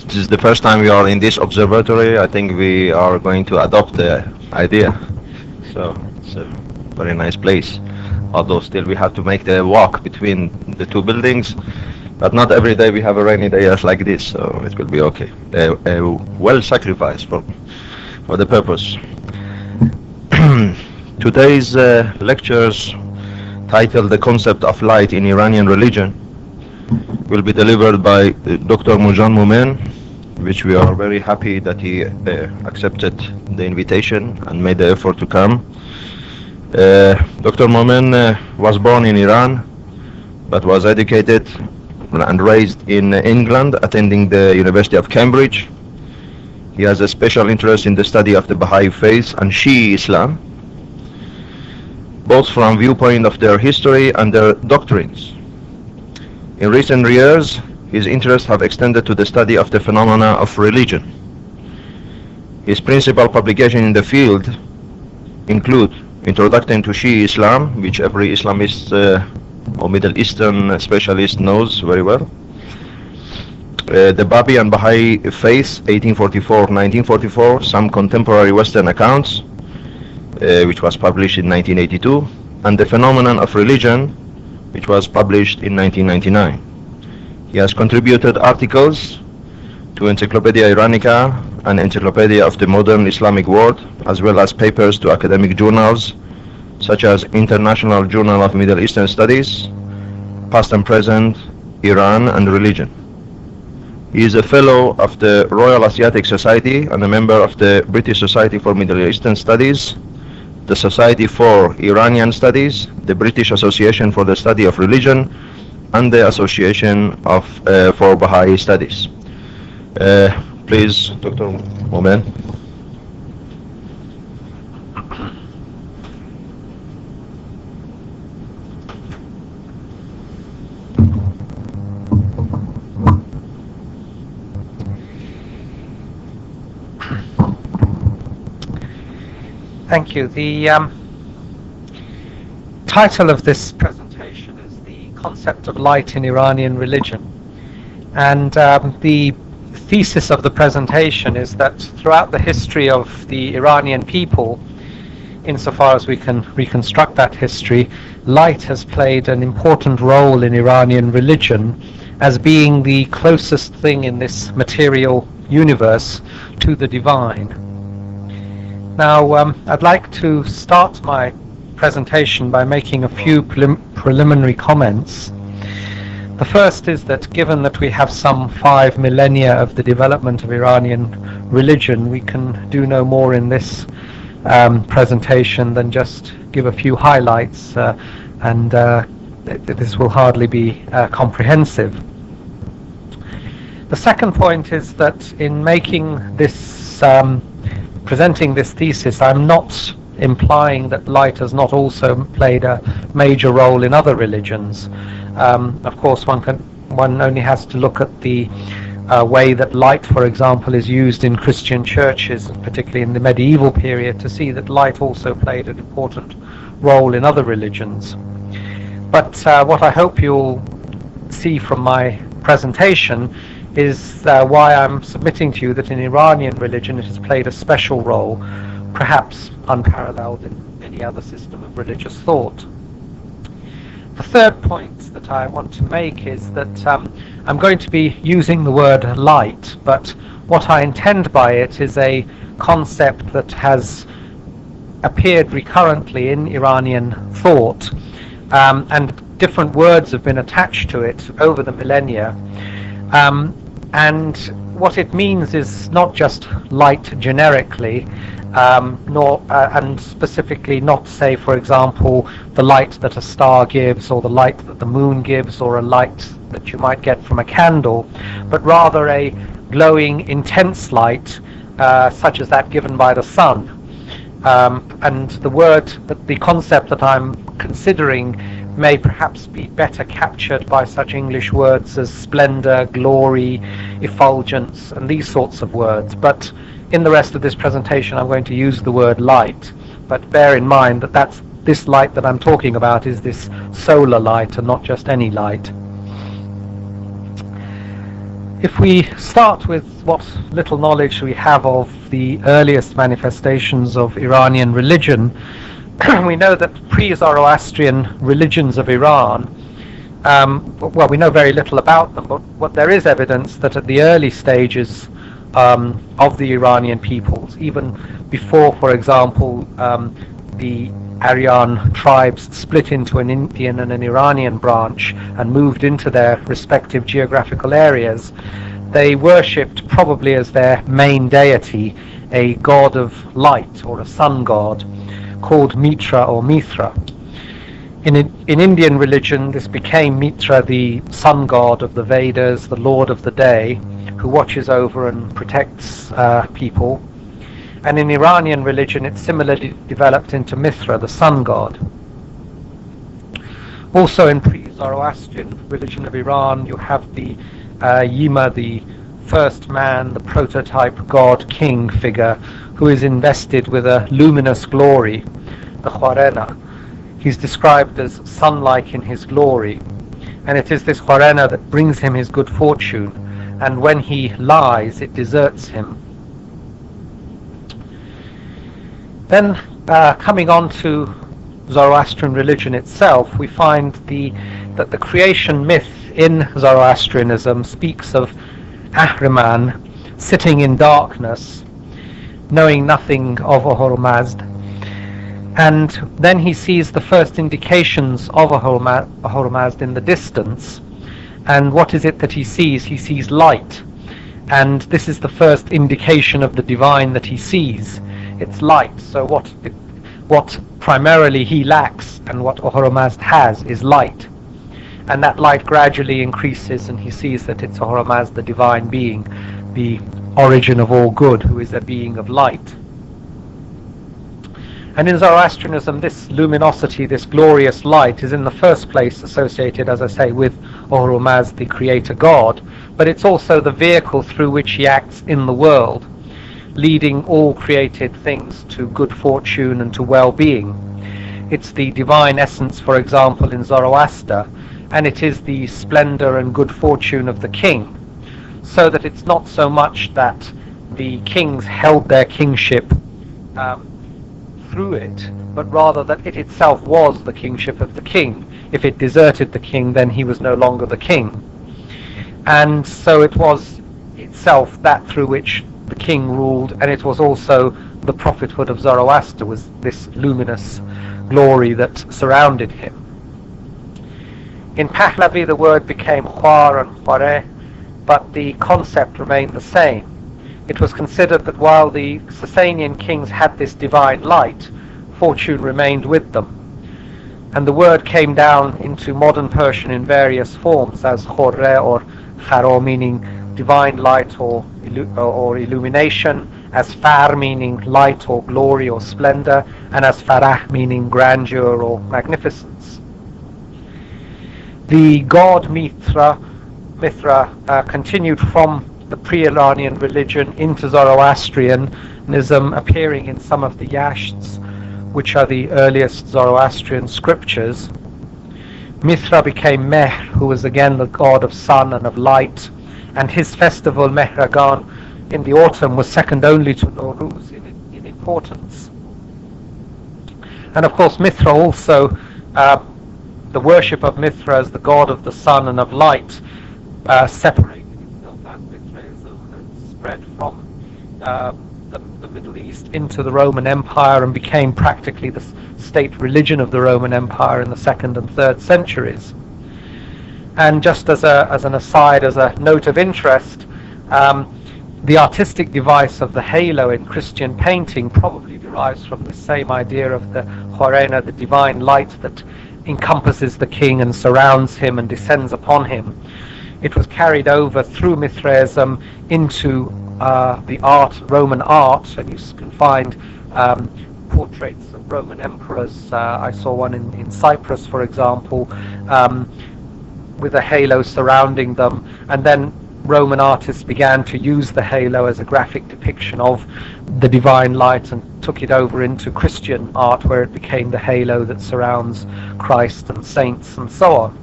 This is the first time we are in this observatory. I think we are going to adopt the idea. So it's a very nice place. Although still we have to make the walk between the two buildings. But not every day we have a rainy day as like this, so it will be okay. A well sacrifice for the purpose. Today's lectures, titled "The Concept of Light in Iranian Religion," will be delivered by Dr. Momen, which we are very happy that he accepted the invitation and made the effort to come. Dr. Momen was born in Iran, but was educated and raised in England, attending the University of Cambridge. He has a special interest in the study of the Baha'i faith and Shi'ism, both from viewpoint of their history and their doctrines. In recent years, his interests have extended to the study of the phenomena of religion. His principal publications in the field include Introduction to Shi'ism, which every Islamist or Middle Eastern specialist knows very well. The Babi and Baha'i faith, 1844-1944, some contemporary Western accounts, which was published in 1982, and The Phenomenon of Religion, which was published in 1999. He has contributed articles to Encyclopedia Iranica and Encyclopedia of the Modern Islamic World, as well as papers to academic journals such as International Journal of Middle Eastern Studies, Past and Present, Iran and Religion. He is a fellow of the Royal Asiatic Society and a member of the British Society for Middle Eastern Studies, the Society for Iranian Studies, the British Association for the Study of Religion, and the Association for Baha'i Studies. Please, Dr. Momen. Thank you. The title of this presentation is "The Concept of Light in Iranian Religion," and the thesis of the presentation is that throughout the history of the Iranian people, insofar as we can reconstruct that history, light has played an important role in Iranian religion as being the closest thing in this material universe to the divine. Now, I'd like to start my presentation by making a few preliminary comments. The first is that given that we have some 5 millennia of the development of Iranian religion, we can do no more in this presentation than just give a few highlights, and this will hardly be comprehensive. The second point is that in making this presenting this thesis, I'm not implying that light has not also played a major role in other religions. Of course, one only has to look at the way that light, for example, is used in Christian churches, particularly in the medieval period, to see that light also played an important role in other religions. But what I hope you'll see from my presentation is why I'm submitting to you that in Iranian religion it has played a special role, perhaps unparalleled in any other system of religious thought. The third point that I want to make is that I'm going to be using the word light, but what I intend by it is a concept that has appeared recurrently in Iranian thought, and different words have been attached to it over the millennia. And what it means is not just light generically, and specifically not, say, for example, the light that a star gives, or the light that the moon gives, or a light that you might get from a candle, but rather a glowing, intense light, such as that given by the sun. And the concept that I'm considering may perhaps be better captured by such English words as splendor, glory, effulgence, and these sorts of words. But in the rest of this presentation I'm going to use the word light, but bear in mind that this light that I'm talking about is this solar light and not just any light. If we start with what little knowledge we have of the earliest manifestations of Iranian religion, we know that pre-Zoroastrian religions of Iran, well, we know very little about them, but what there is evidence that at the early stages of the Iranian peoples, even before, for example, the Aryan tribes split into an Indian and an Iranian branch and moved into their respective geographical areas, they worshipped probably as their main deity a god of light, or a sun god, called Mitra or Mithra. In Indian religion, this became Mitra, the sun god of the Vedas, the lord of the day, who watches over and protects people. And in Iranian religion, it similarly developed into Mithra, the sun god. Also in pre-Zoroastrian religion of Iran, you have the Yima, the first man, the prototype god king figure, who is invested with a luminous glory, the Khwarena. He's described as sun-like in his glory, and it is this Khwarena that brings him his good fortune, and when he lies, it deserts him. Then, coming on to Zoroastrian religion itself, we find that the creation myth in Zoroastrianism speaks of Ahriman sitting in darkness, knowing nothing of Ahura Mazda, and then he sees the first indications of Ahura Mazda in the distance. And what is it that he sees? He sees light, and this is the first indication of the divine that he sees. It's light. So what primarily he lacks and what Ahura Mazda has is light, and that light gradually increases, and he sees that it's Ahura Mazda, the divine being, the origin of all good, who is a being of light. And in Zoroastrianism, this luminosity, this glorious light, is in the first place associated, as I say, with Ahura Mazda, the creator god, but it's also the vehicle through which he acts in the world, leading all created things to good fortune and to well-being. It's the divine essence, for example, in Zoroaster, and it is the splendor and good fortune of the king, so that it's not so much that the kings held their kingship through it, but rather that it itself was the kingship of the king. If it deserted the king, then he was no longer the king. And so it was itself that through which the king ruled, and it was also the prophethood of Zoroaster, was this luminous glory that surrounded him. In Pahlavi, the word became khwar and khware, but the concept remained the same. It was considered that while the Sasanian kings had this divine light, fortune remained with them. And the word came down into modern Persian in various forms as khorre or kharo, meaning divine light or illumination, as far, meaning light or glory or splendor, and as farah, meaning grandeur or magnificence. The god Mithra continued from the pre-Iranian religion into Zoroastrianism, appearing in some of the Yashts, which are the earliest Zoroastrian scriptures. Mithra became Mehr, who was again the god of sun and of light, and his festival Mehragan in the autumn was second only to Nowruz in importance. And of course Mithra also, the worship of Mithra as the god of the sun and of light, separated spread from the Middle East into the Roman Empire and became practically the state religion of the Roman Empire in the 2nd and 3rd centuries. And just as an aside, as a note of interest, the artistic device of the halo in Christian painting probably derives from the same idea of the Khwarena, the divine light that encompasses the king and surrounds him and descends upon him. It was carried over through Mithraism into the Roman art, and you can find portraits of Roman emperors. I saw one in Cyprus, for example, with a halo surrounding them, and then Roman artists began to use the halo as a graphic depiction of the divine light and took it over into Christian art, where it became the halo that surrounds Christ and saints and so on.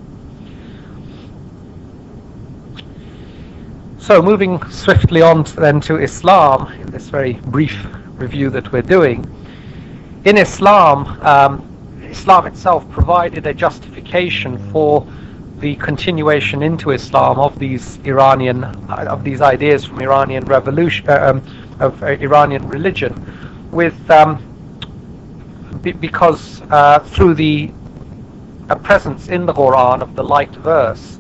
So moving swiftly on then to Islam, in this very brief review that we're doing. In Islam, Islam itself provided a justification for the continuation into Islam of these ideas from Iranian revolution, of Iranian religion, because through the presence in the Quran of the light verse.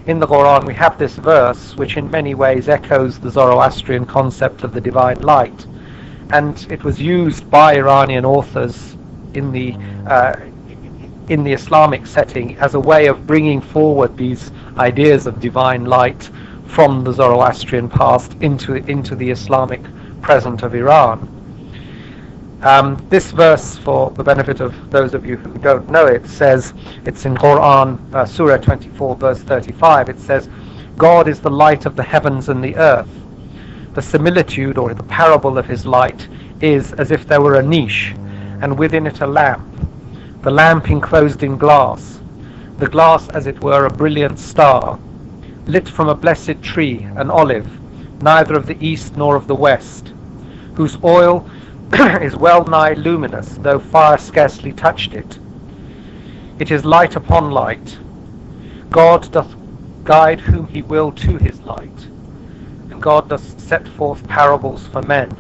In the Quran we have this verse which in many ways echoes the Zoroastrian concept of the divine light, and it was used by Iranian authors in the Islamic setting as a way of bringing forward these ideas of divine light from the Zoroastrian past into the Islamic present of Iran. This verse, for the benefit of those of you who don't know it, says, it's in Quran, Surah 24, verse 35, it says, God is the light of the heavens and the earth. The similitude, or the parable of his light, is as if there were a niche, and within it a lamp, the lamp enclosed in glass, the glass as it were a brilliant star, lit from a blessed tree, an olive, neither of the east nor of the west, whose oil is well nigh luminous, though fire scarcely touched it. It is light upon light. God doth guide whom he will to his light, and God doth set forth parables for men,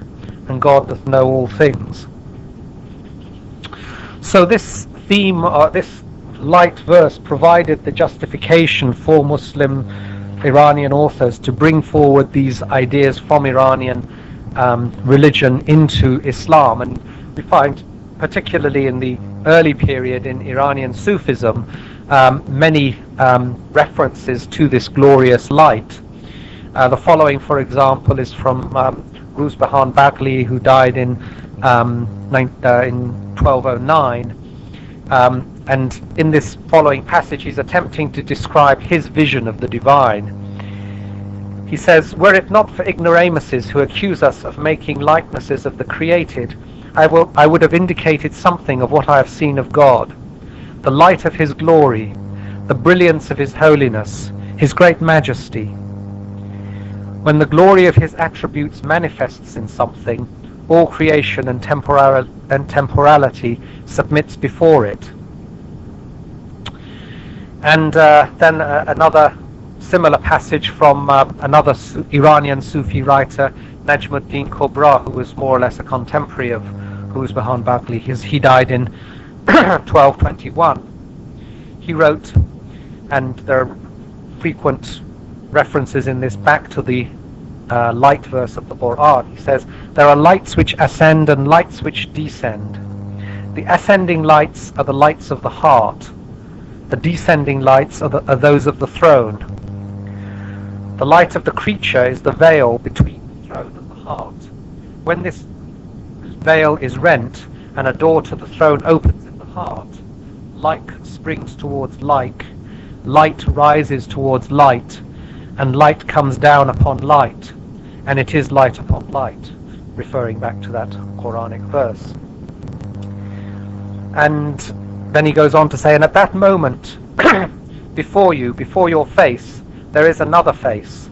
and God doth know all things. So this theme, this light verse, provided the justification for Muslim Iranian authors to bring forward these ideas from Iranian religion into Islam. And we find, particularly in the early period in Iranian Sufism, many references to this glorious light. The following, for example, is from Babi Baha'i, who died in 1209, and in this following passage he's attempting to describe his vision of the divine. He says, were it not for ignoramuses who accuse us of making likenesses of the created, I would have indicated something of what I have seen of God, the light of his glory, the brilliance of his holiness, his great majesty. When the glory of his attributes manifests in something, all creation and temporality submits before it. And then another similar passage from another Iranian Sufi writer, Najmuddin Kubra, who was more or less a contemporary of Babi Baha'i. He died in 1221. He wrote, and there are frequent references in this back to the light verse of the Quran. He says, there are lights which ascend and lights which descend. The ascending lights are the lights of the heart. The descending lights are those of the throne. The light of the creature is the veil between the throne and the heart. When this veil is rent and a door to the throne opens in the heart, like springs towards like, light rises towards light, and light comes down upon light, and it is light upon light, referring back to that Quranic verse. And then he goes on to say, and at that moment, before your face, there is another face,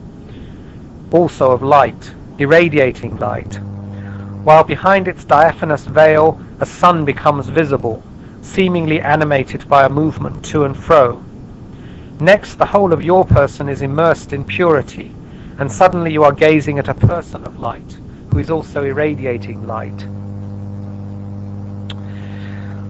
also of light, irradiating light, while behind its diaphanous veil a sun becomes visible, seemingly animated by a movement to and fro. Next, the whole of your person is immersed in purity, and suddenly you are gazing at a person of light, who is also irradiating light.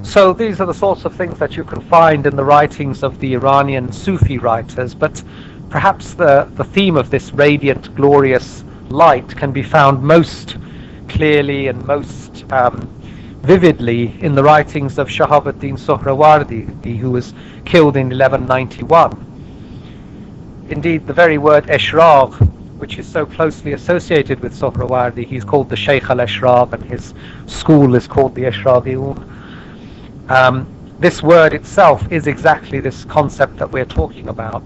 So these are the sorts of things that you can find in the writings of the Iranian Sufi writers, but perhaps the theme of this radiant, glorious light can be found most clearly and most vividly in the writings of Shahabuddin Sohrawardi, who was killed in 1191. Indeed, the very word Eshraq, which is so closely associated with Sohrawardi, he's called the Sheikh al-Eshraq, and his school is called the Eshraqiyun. This word itself is exactly this concept that we're talking about,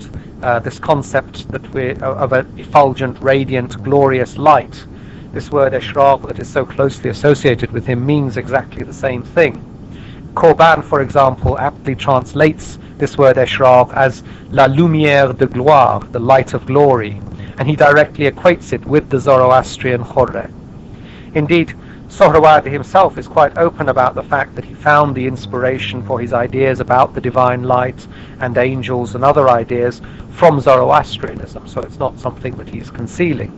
this concept that of an effulgent, radiant, glorious light. This word Eshraq that is so closely associated with him means exactly the same thing. Corban, for example, aptly translates this word Eshraq as la lumière de gloire, the light of glory, and he directly equates it with the Zoroastrian Khorre. Indeed, Sohrawardi himself is quite open about the fact that he found the inspiration for his ideas about the divine light and angels and other ideas from Zoroastrianism, so it's not something that he's concealing.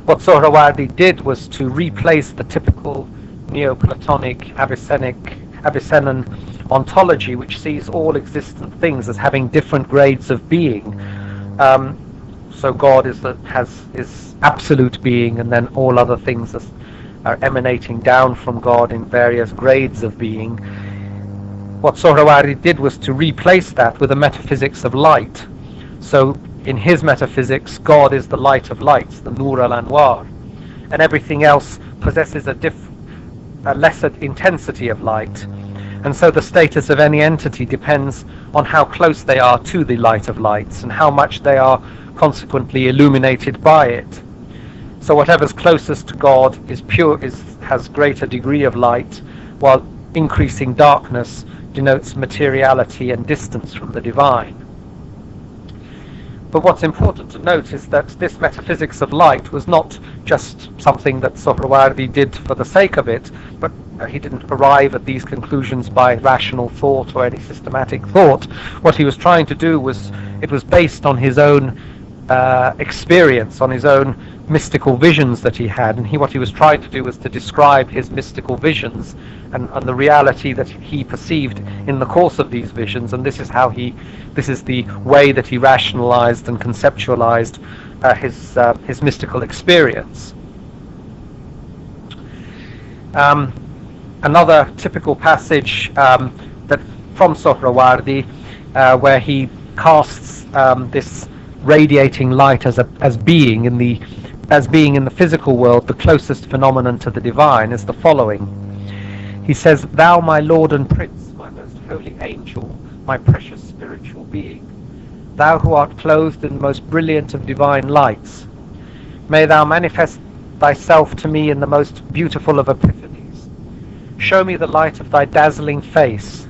What Sohrawardi did was to replace the typical Neoplatonic Avicennan ontology, which sees all existent things as having different grades of being. So God is absolute being, and then all other things are emanating down from God in various grades of being. What Sohrawardi did was to replace that with a metaphysics of light. So in his metaphysics, God is the light of lights, the Nur al-Anwar, and everything else possesses a lesser intensity of light. And so the status of any entity depends on how close they are to the light of lights and how much they are consequently illuminated by it. So whatever's closest to God is pure, has greater degree of light, while increasing darkness denotes materiality and distance from the divine. But what's important to note is that this metaphysics of light was not just something that Sohrawardi did for the sake of it, but he didn't arrive at these conclusions by rational thought or any systematic thought. What he was trying to do was, it was based on his own experience, on his own mystical visions that he had, and what he was trying to do was to describe his mystical visions and the reality that he perceived in the course of these visions, and this is the way that he rationalized and conceptualized his mystical experience. Another typical passage that from Sohrawardi, where he casts this radiating light as being in the physical world the closest phenomenon to the divine, is the following. He says, "Thou, my Lord and Prince, my most holy angel, my precious spiritual being, thou who art clothed in the most brilliant of divine lights, may thou manifest thyself to me in the most beautiful of epiphanies. Show me the light of thy dazzling face.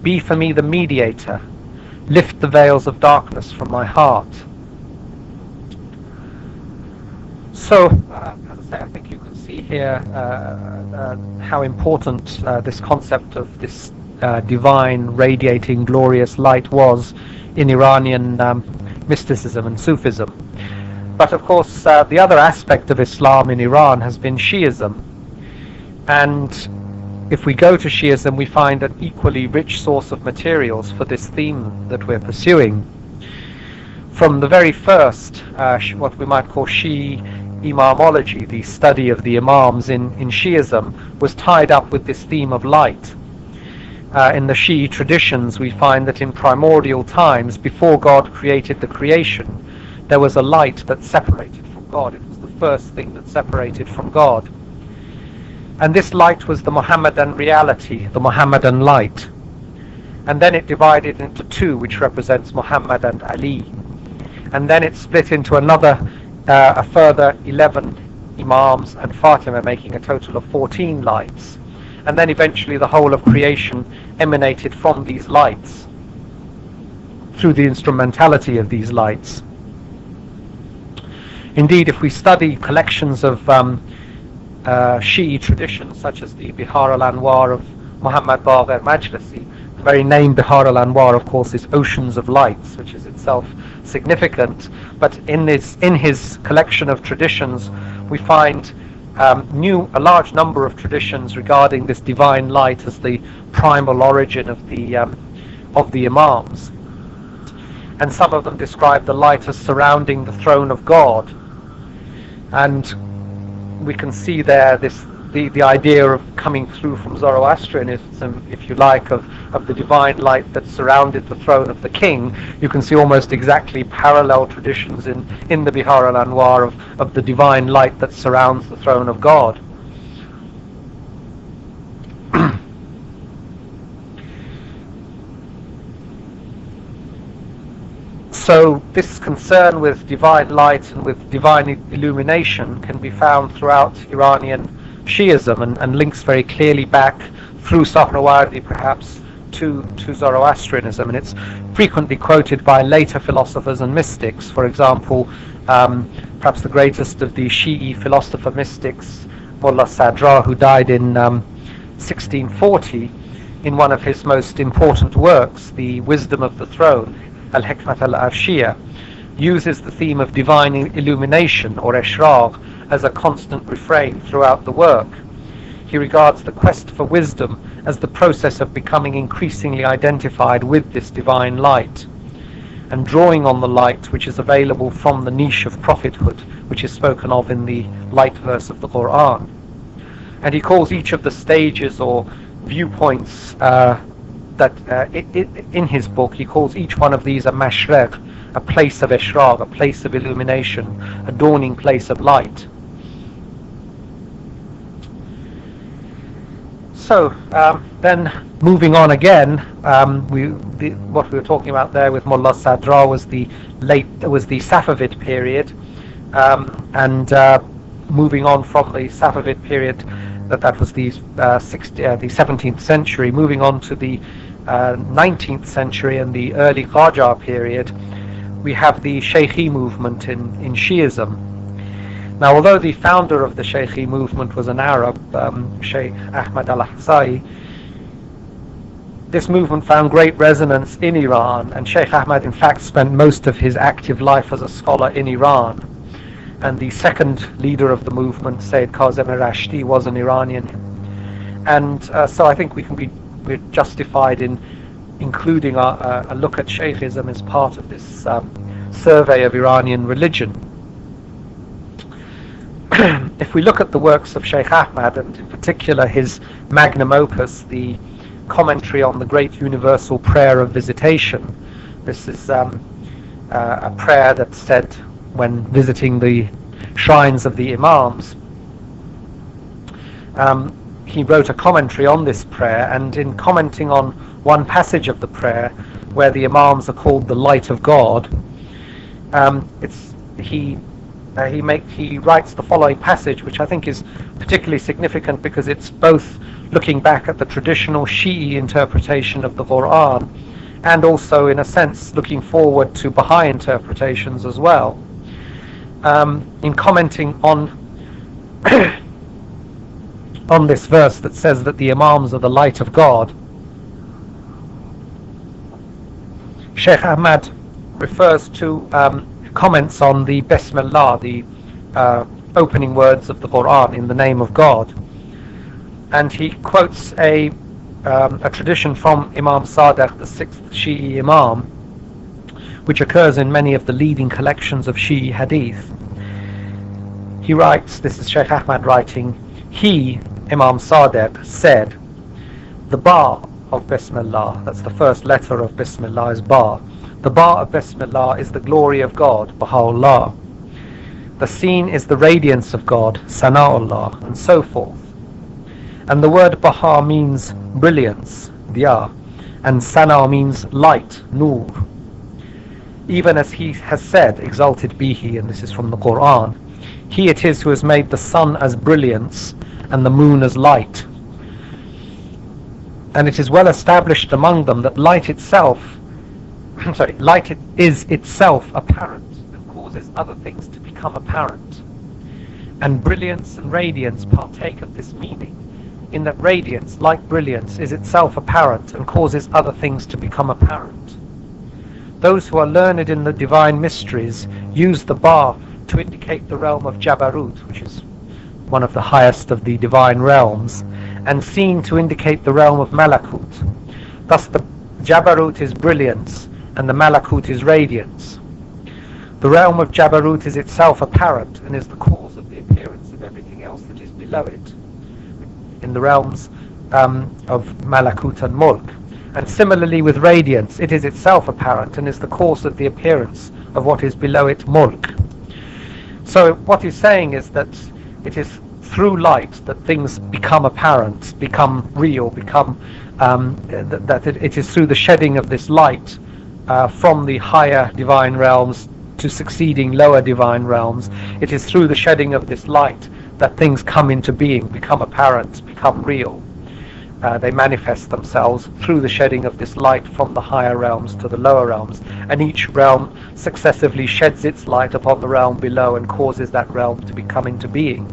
Be for me the mediator. Lift the veils of darkness from my heart." So, as I say, I think you can see here how important this concept of this divine, radiating, glorious light was in Iranian mysticism and Sufism. But of course, the other aspect of Islam in Iran has been Shi'ism. And if we go to Shi'ism, we find an equally rich source of materials for this theme that we're pursuing. From the very first, what we might call Shi'i imamology, the study of the imams in Shi'ism, was tied up with this theme of light. In the Shi'i traditions, we find that in primordial times, before God created the creation, there was a light that separated from God. It was the first thing that separated from God. And this light was the Mohammedan reality, the Mohammedan light. And then it divided into two, which represents Muhammad and Ali. And then it split into a further 11 imams and Fatima, making a total of 14 lights. And then eventually the whole of creation emanated from these lights through the instrumentality of these lights. Indeed, if we study collections of Shi'i traditions, such as the Bihar al-Anwar of Muhammad Baqir Majlisi, the very name Bihar al-Anwar, of course, is oceans of lights, which is itself significant. But in his collection of traditions, we find a large number of traditions regarding this divine light as the primal origin of the imams. And some of them describe the light as surrounding the throne of God. And we can see there the idea of coming through from Zoroastrianism, if you like, of the divine light that surrounded the throne of the king. You can see almost exactly parallel traditions in the Bihar al-Anwar of the divine light that surrounds the throne of God. So this concern with divine light and with divine illumination can be found throughout Iranian Shi'ism, and links very clearly back through Sohrawardi perhaps to Zoroastrianism, and it's frequently quoted by later philosophers and mystics. For example, perhaps the greatest of the Shi'i philosopher mystics, Mullah Sadra, who died in 1640, in one of his most important works, The Wisdom of the Throne, Al-Hikmat al-Arshiyah, uses the theme of divine illumination, or Eshraq, as a constant refrain throughout the work. He regards the quest for wisdom as the process of becoming increasingly identified with this divine light, and drawing on the light which is available from the niche of prophethood, which is spoken of in the light verse of the Quran. And he calls each of the stages or viewpoints in his book, he calls each one of these a mashriq, a place of eshraq, a place of illumination, a dawning place of light. So then moving on again, what we were talking about there with Mullah Sadra was the Safavid period, and moving on from the Safavid period, that was the 17th century, moving on to the 19th century and the early Qajar period, we have the Shaykhi movement in Shi'ism. Now, although the founder of the Shaykhi movement was an Arab, Sheikh Ahmad al-Ahsa'i, this movement found great resonance in Iran, and Sheikh Ahmad in fact spent most of his active life as a scholar in Iran. And the second leader of the movement, Sayyid Kazem Rashdi, was an Iranian. And so I think we're justified in including a look at Shaykhism as part of this survey of Iranian religion. If we look at the works of Sheikh Ahmad, and in particular his magnum opus, the commentary on the Great Universal Prayer of Visitation, this is a prayer that's said when visiting the shrines of the Imams. He wrote a commentary on this prayer, and in commenting on one passage of the prayer where the Imams are called the light of God, he writes the following passage, which I think is particularly significant because it's both looking back at the traditional Shi'i interpretation of the Quran and also, in a sense, looking forward to Baha'i interpretations as well. In commenting on on this verse that says that the Imams are the light of God, Sheikh Ahmad refers to comments on the Bismillah, the opening words of the Quran, in the name of God, and he quotes a tradition from Imam Sadiq, the sixth Shi'i Imam, which occurs in many of the leading collections of Shi'i hadith. He writes, this is Sheikh Ahmad writing, he, Imam Sadiq, said, the Ba of Bismillah, that's the first letter of Bismillah, is Ba. The Ba of Bismillah is the glory of God, Baha'u'llah. The Sin is the radiance of God, Sana'ullah, and so forth. And the word Baha means brilliance, Diya, and Sana means light, Nur. Even as he has said, exalted be he, and this is from the Quran, he it is who has made the sun as brilliance and the moon as light. And it is well established among them that light itself, light is itself apparent and causes other things to become apparent. And brilliance and radiance partake of this meaning, in that radiance, like brilliance, is itself apparent and causes other things to become apparent. Those who are learned in the divine mysteries use the Ba to indicate the realm of Jabarut, which is one of the highest of the divine realms, and Sin to indicate the realm of Malakut. Thus the Jabarut is brilliance and the Malakut is radiance. The realm of Jabarut is itself apparent and is the cause of the appearance of everything else that is below it, in the realms of Malakut and Mulk. And similarly with radiance, it is itself apparent and is the cause of the appearance of what is below it, Mulk. So what he's saying is that it is through light that things become apparent, become real, become that it is through the shedding of this light from the higher divine realms to succeeding lower divine realms. It is through the shedding of this light that things come into being, become apparent, become real. They manifest themselves through the shedding of this light from the higher realms to the lower realms, and each realm successively sheds its light upon the realm below and causes that realm to become into being.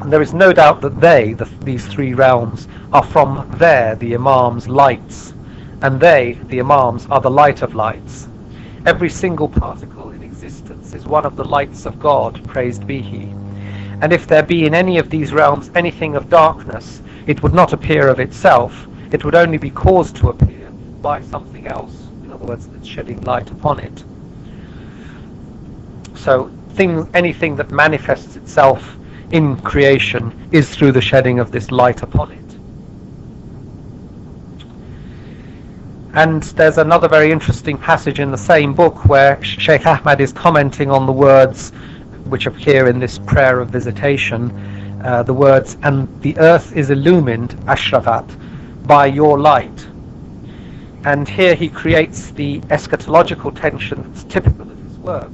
And there is no doubt that these three realms, are from the Imam's lights, and the Imams, are the light of lights. Every single particle in existence is one of the lights of God, praised be He. And if there be in any of these realms anything of darkness, it would not appear of itself, it would only be caused to appear by something else, in other words, that's shedding light upon it. So anything that manifests itself in creation is through the shedding of this light upon it. And there's another very interesting passage in the same book where Sheikh Ahmad is commenting on the words which appear in this prayer of visitation, the words, "And the earth is illumined, ashrafat, by your light." And here he creates the eschatological tension that's typical of his work.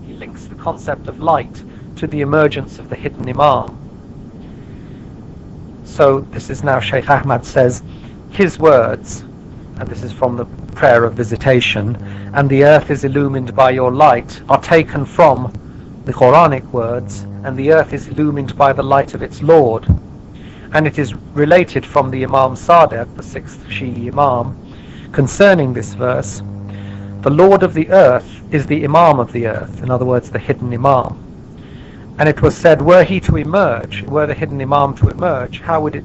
He links the concept of light to the emergence of the hidden Imam. So this is now Sheikh Ahmad says, his words, and this is from the prayer of visitation, "And the earth is illumined by your light," are taken from the Quranic words, "And the earth is illumined by the light of its Lord." And it is related from the Imam Sadiq, the sixth Shi'i Imam, concerning this verse, "The Lord of the earth is the Imam of the earth," in other words, the hidden Imam. And it was said, were he to emerge, were the hidden Imam to emerge, how would it,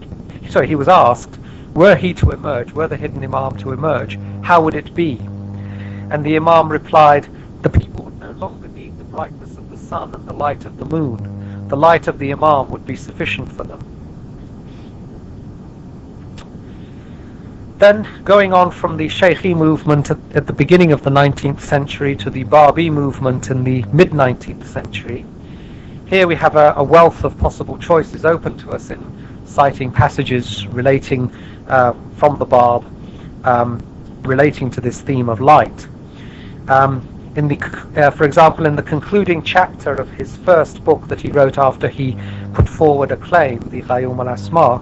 sorry, he was asked, were he to emerge, were the hidden Imam to emerge, how would it be? And the Imam replied, the people would no longer need the brightness of the sun and the light of the moon. The light of the Imam would be sufficient for them. Then, going on from the Shaykhi movement at the beginning of the 19th century to the Babi movement in the mid-19th century, here we have a wealth of possible choices open to us in citing passages relating from the Bab, relating to this theme of light. For example, in the concluding chapter of his first book that he wrote after he put forward a claim, the Qayyum al-Asma,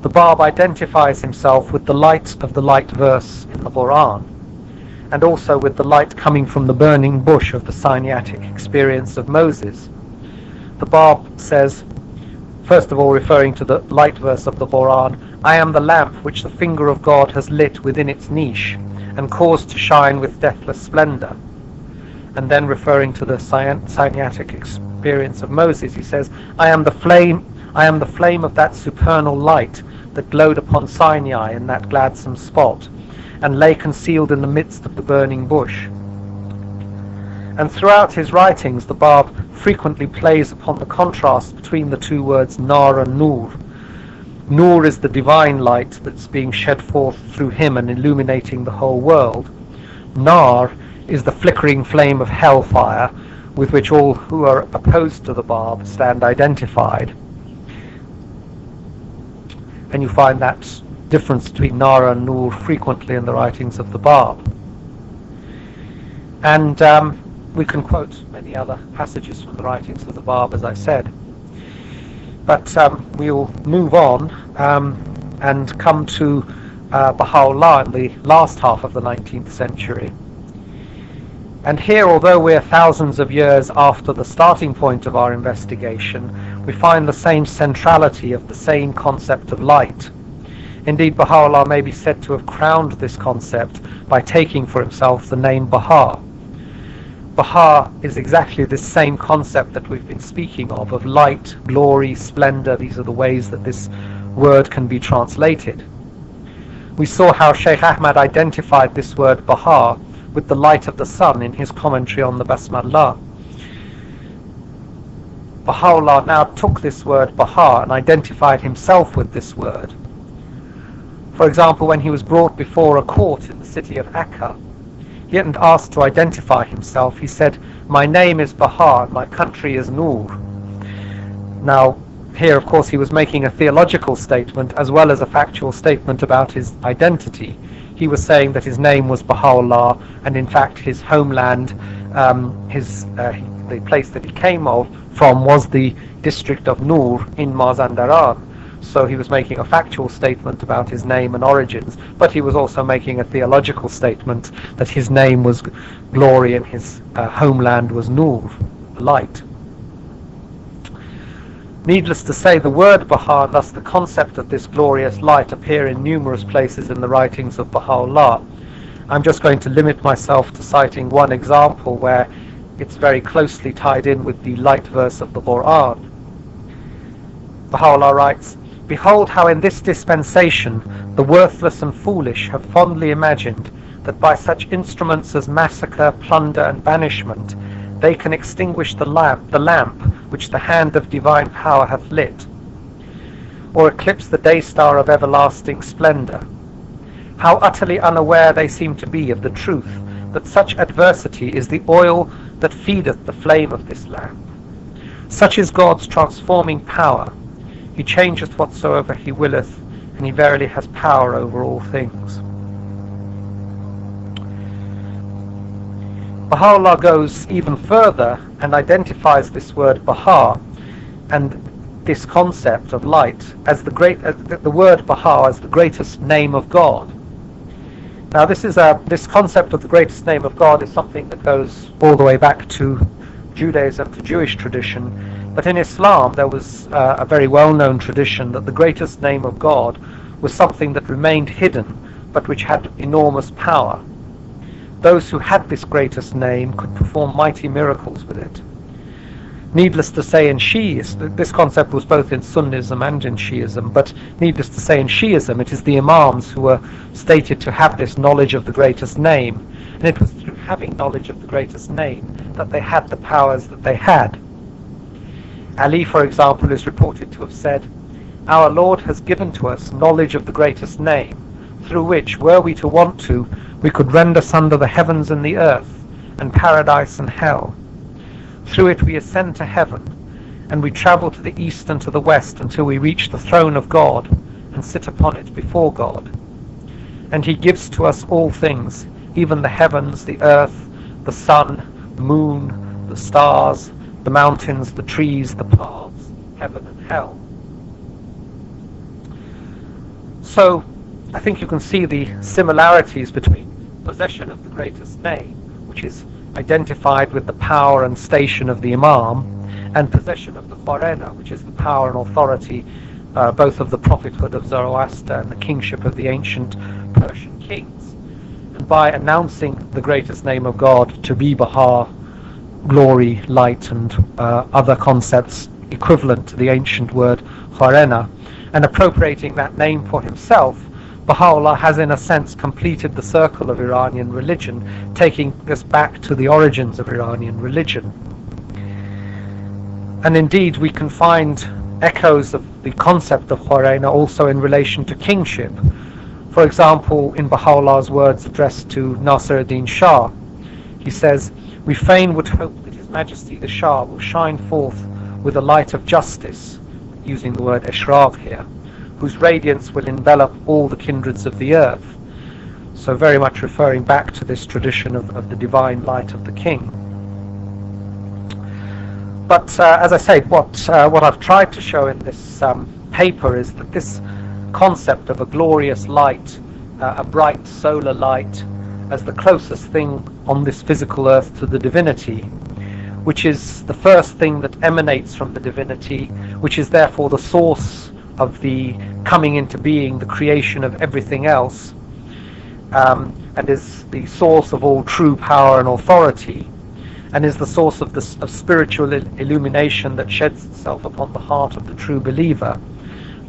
the Bab identifies himself with the light of the light verse in the Quran, and also with the light coming from the burning bush of the Sinaitic experience of Moses. The Bab says, first of all referring to the light verse of the Quran, "I am the lamp which the finger of God has lit within its niche and caused to shine with deathless splendor." And then referring to the Sinaitic experience of Moses, he says, I am the flame of that supernal light that glowed upon Sinai in that gladsome spot, and lay concealed in the midst of the burning bush. And throughout his writings, the Bab frequently plays upon the contrast between the two words Nar and Nur. Nur is the divine light that's being shed forth through him and illuminating the whole world. Nar is the flickering flame of hellfire with which all who are opposed to the Bab stand identified. And you find that difference between Nar and Nur frequently in the writings of the Bab. And we can quote many other passages from the writings of the Bab, as I said. But we'll move on and come to Baha'u'llah in the last half of the 19th century. And here, although we're thousands of years after the starting point of our investigation, we find the same centrality of the same concept of light. Indeed, Baha'u'llah may be said to have crowned this concept by taking for himself the name Baha. Baha is exactly this same concept that we've been speaking of light, glory, splendor. These are the ways that this word can be translated. We saw how Sheikh Ahmad identified this word Baha with the light of the sun in his commentary on the Basmallah. Baha'u'llah now took this word Baha and identified himself with this word. For example, when he was brought before a court in the city of Akka, he hadn't asked to identify himself. He said, "My name is Baha, my country is Nur." Now, here, of course, he was making a theological statement as well as a factual statement about his identity. He was saying that his name was Baha'u'llah, and in fact his homeland, the place that he came from was the district of Nur in Mazandaran, So he was making a factual statement about his name and origins, but he was also making a theological statement that his name was glory and his homeland was Nur, light. Needless to say, the word Baha, thus the concept of this glorious light, appear in numerous places in the writings of Baha'u'llah. I'm just going to limit myself to citing one example where it's very closely tied in with the light verse of the Quran. Baha'u'llah writes, "Behold how in this dispensation the worthless and foolish have fondly imagined that by such instruments as massacre, plunder and banishment they can extinguish the lamp which the hand of divine power hath lit, or eclipse the day star of everlasting splendor. How utterly unaware they seem to be of the truth that such adversity is the oil that feedeth the flame of this lamp. Such is God's transforming power. He changeth whatsoever he willeth, and he verily has power over all things." Baha'u'llah goes even further and identifies this word Baha and this concept of light as the word Baha as the greatest name of God. Now this concept of the greatest name of God is something that goes all the way back to Judaism, to Jewish tradition, but in Islam there was a very well-known tradition that the greatest name of God was something that remained hidden but which had enormous power. Those who had this greatest name could perform mighty miracles with it. Needless to say, in Shi'ism, this concept was both in Sunnism and in Shi'ism, but needless to say, in Shi'ism it is the Imams who were stated to have this knowledge of the greatest name, and it was through having knowledge of the greatest name that they had the powers that they had. Ali, for example, is reported to have said, "Our Lord has given to us knowledge of the greatest name, through which, were we to want to, we could rend asunder the heavens and the earth, and paradise and hell. Through it we ascend to heaven, and we travel to the east and to the west until we reach the throne of God, and sit upon it before God. And he gives to us all things, even the heavens, the earth, the sun, the moon, the stars, the mountains, the trees, the paths, heaven and hell." So I think you can see the similarities between possession of the greatest name, which is identified with the power and station of the Imam, and possession of the Khwarena, which is the power and authority both of the prophethood of Zoroaster and the kingship of the ancient Persian kings. And by announcing the greatest name of God to be Baha, glory, light, and other concepts equivalent to the ancient word Khwarena, and appropriating that name for himself, Baha'u'llah has in a sense completed the circle of Iranian religion, taking us back to the origins of Iranian religion. And indeed we can find echoes of the concept of Khwarena also in relation to kingship. For example, in Baha'u'llah's words addressed to Nasir ad-Din Shah, he says, "We fain would hope that His Majesty the Shah will shine forth with a light of justice," using the word ishraq here, "whose radiance will envelop all the kindreds of the earth." So very much referring back to this tradition of the divine light of the king. But as I say, what I've tried to show in this paper is that this concept of a glorious light, a bright solar light, as the closest thing on this physical earth to the divinity, which is the first thing that emanates from the divinity, which is therefore the source of the coming into being, the creation of everything else, and is the source of all true power and authority, and is the source of spiritual illumination that sheds itself upon the heart of the true believer.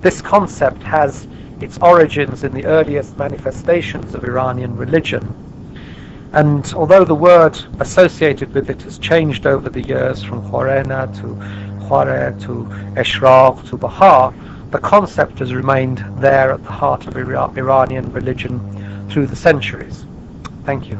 This concept has its origins in the earliest manifestations of Iranian religion, and although the word associated with it has changed over the years from Khwarena to Khware to Ishraq to Baha, the concept has remained there at the heart of Iranian religion through the centuries. Thank you.